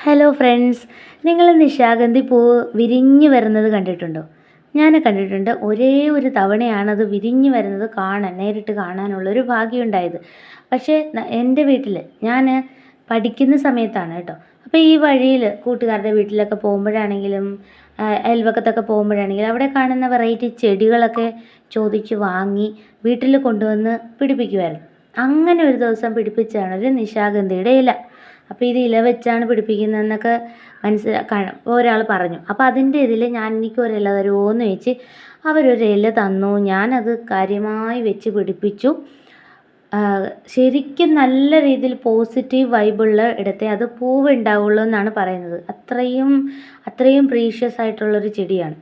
Hello friends, നിങ്ങൾ നിശാഗന്ധി പൂവ് വിരിഞ്ഞ് വരുന്നത് കണ്ടിട്ടുണ്ടോ? ഞാൻ കണ്ടിട്ടുണ്ട്. ഒരേ ഒരു തവണയാണത് വിരിഞ്ഞ് വരുന്നത് നേരിട്ട് കാണാനുള്ളൊരു ഭാഗ്യമുണ്ടായത്. പക്ഷേ എൻ്റെ വീട്ടിൽ ഞാൻ പഠിക്കുന്ന സമയത്താണ് കേട്ടോ. അപ്പോൾ ഈ വഴിയിൽ കൂട്ടുകാരുടെ വീട്ടിലൊക്കെ പോകുമ്പോഴാണെങ്കിലും അയൽവക്കത്തൊക്കെ പോകുമ്പോഴാണെങ്കിലും അവിടെ കാണുന്ന വെറൈറ്റി ചെടികളൊക്കെ ചോദിച്ച് വാങ്ങി വീട്ടിൽ കൊണ്ടുവന്ന് പിടിപ്പിക്കുമായിരുന്നു. അങ്ങനെ ഒരു ദിവസം പിടിപ്പിച്ചതാണ് ഒരു നിശാഗന്ധിയുടെ ഇല. അപ്പോൾ ഇത് ഇല വെച്ചാണ് പിടിപ്പിക്കുന്നതെന്നൊക്കെ ഒരാൾ പറഞ്ഞു. അപ്പോൾ അതിൻ്റെ ഇതിൽ എനിക്കൊരു ഇല തരുമോ എന്ന് ചോദിച്ച് അവരൊരു ഇല തന്നു. ഞാനത് കാര്യമായി വെച്ച് പിടിപ്പിച്ചു. ശരിക്കും നല്ല രീതിയിൽ പോസിറ്റീവ് വൈബുള്ള ഇടത്തെ അത് പൂവ് ഉണ്ടാവുള്ളൂ എന്നാണ് പറയുന്നത്. അത്രയും പ്രീഷ്യസ് ആയിട്ടുള്ളൊരു ചെടിയാണ്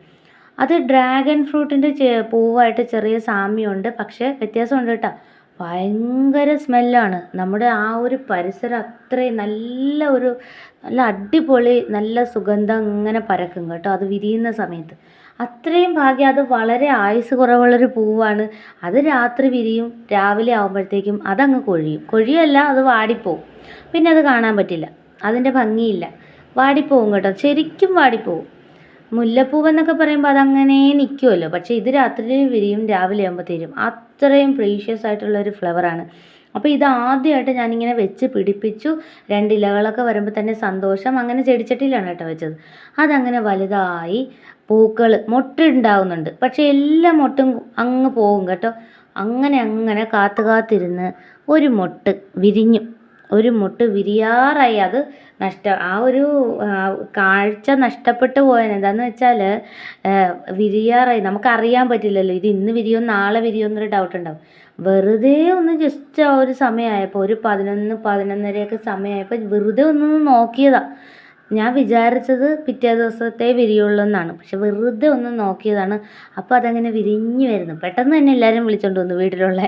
അത്. ഡ്രാഗൺ ഫ്രൂട്ടിൻ്റെ പൂവായിട്ട് ചെറിയ സാമ്യമുണ്ട്, പക്ഷേ വ്യത്യാസമുണ്ട് കേട്ടോ. ഭയങ്കര സ്മെല്ലാണ്. നമ്മുടെ ആ ഒരു പരിസരം അത്രയും നല്ല അടിപൊളി നല്ല സുഗന്ധം ഇങ്ങനെ പരക്കും കേട്ടോ അത് വിരിയുന്ന സമയത്ത്. അത്രയും ഭാഗ്യം. അത് വളരെ ആയുസ് കുറവുള്ളൊരു പൂവാണ്. അത് രാത്രി വിരിയും, രാവിലെ ആകുമ്പോഴത്തേക്കും അതങ്ങ് കൊഴിയല്ല, അത് വാടിപ്പോവും. പിന്നെ അത് കാണാൻ പറ്റില്ല, അതിൻ്റെ ഭംഗിയില്ല, വാടിപ്പോവും കേട്ടോ, ശരിക്കും വാടിപ്പോവും. മുല്ലപ്പൂവെന്നൊക്കെ പറയുമ്പോൾ അതങ്ങനെ നിൽക്കുമല്ലോ, പക്ഷേ ഇത് രാത്രി വിരിയും, രാവിലെ ആകുമ്പോൾ തീരും. അത്രയും പ്രീഷ്യസ് ആയിട്ടുള്ളൊരു ഫ്ലവറാണ്. അപ്പോൾ ഇത് ആദ്യമായിട്ട് ഞാനിങ്ങനെ വെച്ച് പിടിപ്പിച്ചു. 2 ഇലകളൊക്കെ വരുമ്പോൾ തന്നെ സന്തോഷം. അങ്ങനെ ചെടിച്ചട്ടിയിലാണ് കേട്ടോ വെച്ചത്. അതങ്ങനെ വലുതായി മൊട്ടുണ്ടാവുന്നുണ്ട്. പക്ഷേ എല്ലാ മൊട്ടും അങ്ങ് പോകും കേട്ടോ. അങ്ങനെ കാത്തിരുന്ന് ഒരു മൊട്ട് വിരിഞ്ഞു. ഒരു മൊട്ട് വിരിയാറായി. അത് ആ ഒരു കാഴ്ച നഷ്ടപ്പെട്ടു പോയത് എന്താണെന്ന് വെച്ചാൽ വിരിയാറായി. നമുക്കറിയാൻ പറ്റില്ലല്ലോ ഇത് ഇന്ന് വിരിയോ നാളെ വിരിയോ എന്നൊരു ഡൗട്ട് ഉണ്ടാവും. വെറുതെ ഒന്ന് ജസ്റ്റ് ആ ഒരു സമയമായപ്പോൾ ഒരു 11-11:30 സമയമായപ്പോൾ വെറുതെ ഒന്ന് നോക്കിയതാണ്. ഞാൻ വിചാരിച്ചത് പിറ്റേ ദിവസത്തെ വിരിയുള്ളൂ എന്നാണ്, പക്ഷെ വെറുതെ ഒന്ന് നോക്കിയതാണ്. അപ്പോൾ അതങ്ങനെ വിരിഞ്ഞ് വരുന്നു. പെട്ടെന്ന് തന്നെ എല്ലാവരും വിളിച്ചുകൊണ്ട് വന്നു. വീട്ടിലുള്ള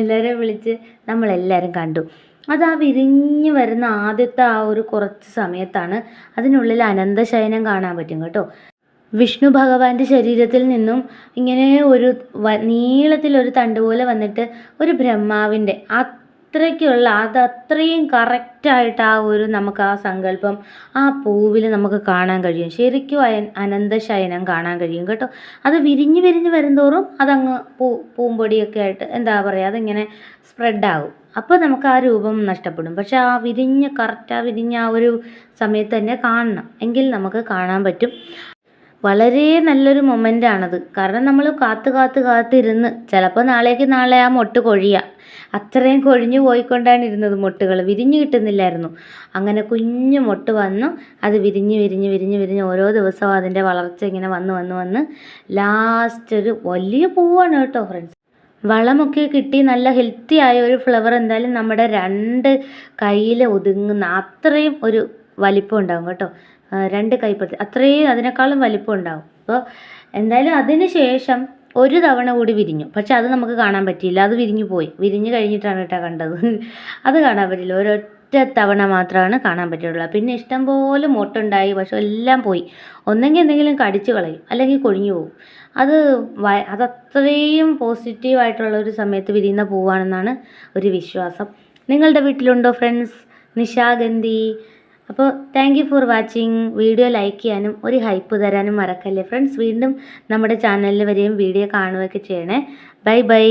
എല്ലാവരെയും വിളിച്ച് നമ്മളെല്ലാവരും കണ്ടു. അത് ആ വിരിഞ്ഞ് വരുന്ന ആദ്യത്തെ ആ ഒരു കുറച്ച് സമയത്താണ്. അതിനുള്ളിൽ അനന്തശയനം കാണാൻ പറ്റും കേട്ടോ. വിഷ്ണു ഭഗവാന്റെ ശരീരത്തിൽ നിന്നും ഇങ്ങനെ ഒരു നീളത്തിലൊരു തണ്ട് പോലെ വന്നിട്ട് ഒരു ബ്രഹ്മാവിൻ്റെ അത്രയും കറക്റ്റായിട്ട് ആ ഒരു നമുക്ക് ആ സങ്കല്പം ആ പൂവിൽ നമുക്ക് കാണാൻ കഴിയും. ശരിക്കും അനന്തശയനം കാണാൻ കഴിയും കേട്ടോ. അത് വിരിഞ്ഞ് വരുന്തോറും അതങ്ങ് പൂമ്പൊടിയൊക്കെ ആയിട്ട് എന്താ പറയുക, അതിങ്ങനെ സ്പ്രെഡാകും. അപ്പോൾ നമുക്ക് ആ രൂപം നഷ്ടപ്പെടും. പക്ഷെ ആ വിരിഞ്ഞ ആ ഒരു സമയത്ത് തന്നെ കാണണം, എങ്കിൽ നമുക്ക് കാണാൻ പറ്റും. വളരെ നല്ലൊരു മൊമെൻ്റാണത്. കാരണം നമ്മൾ കാത്തിരുന്ന് ചിലപ്പോൾ നാളെ ആ മൊട്ട് കൊഴിയുക. അത്രയും കൊഴിഞ്ഞു പോയിക്കൊണ്ടാണ് ഇരുന്നത്. മൊട്ടുകൾ വിരിഞ്ഞ് കിട്ടുന്നില്ലായിരുന്നു. അങ്ങനെ കുഞ്ഞു മൊട്ട് വന്നു. അത് വിരിഞ്ഞ് ഓരോ ദിവസവും അതിൻ്റെ വളർച്ച ഇങ്ങനെ വന്ന് ലാസ്റ്റ് ഒരു വലിയ പൂവാണ് കേട്ടോ ഫ്രണ്ട്സ്. വളമൊക്കെ കിട്ടി നല്ല ഹെൽത്തി ആയ ഒരു ഫ്ലവർ എന്തായാലും നമ്മുടെ 2 കയ്യിൽ ഒതുങ്ങുന്ന അത്രയും ഒരു വലിപ്പം ഉണ്ടാകും കേട്ടോ. 2 കൈപ്പത്തി അത്രയും അതിനേക്കാളും വലിപ്പം ഉണ്ടാകും. അപ്പോൾ എന്തായാലും അതിന് ശേഷം ഒരു തവണ കൂടി വിരിഞ്ഞു. പക്ഷെ അത് നമുക്ക് കാണാൻ പറ്റിയില്ല. അത് വിരിഞ്ഞ് കഴിഞ്ഞിട്ടാണ് കേട്ടോ കണ്ടത്. അത് കാണാൻ പറ്റില്ല. ഒരൊറ്റ തവണ മാത്രമാണ് കാണാൻ പറ്റുള്ളൂ. പിന്നെ ഇഷ്ടംപോലെ മൊട്ടുണ്ടായി, പക്ഷെ എല്ലാം പോയി. ഒന്നെങ്കിൽ എന്തെങ്കിലും കടിച്ചു കളയും, അല്ലെങ്കിൽ കൊഴിഞ്ഞു പോകും. അതത്രയും പോസിറ്റീവായിട്ടുള്ള ഒരു സമയത്ത് വിരിയുന്ന പൂവാണെന്നാണ് ഒരു വിശ്വാസം. നിങ്ങളുടെ വീട്ടിലുണ്ടോ ഫ്രണ്ട്സ് നിശാഗന്ധി? അപ്പോൾ thank you for watching. Video like ചെയ്യാനും ഒരു ഹൈപ്പ് തരാനും മറക്കല്ലേ ഫ്രണ്ട്സ്. വീണ്ടും നമ്മുടെ ചാനലിൽ വരെയും വീഡിയോ കാണുകയൊക്കെ ചെയ്യണേ. ബൈ.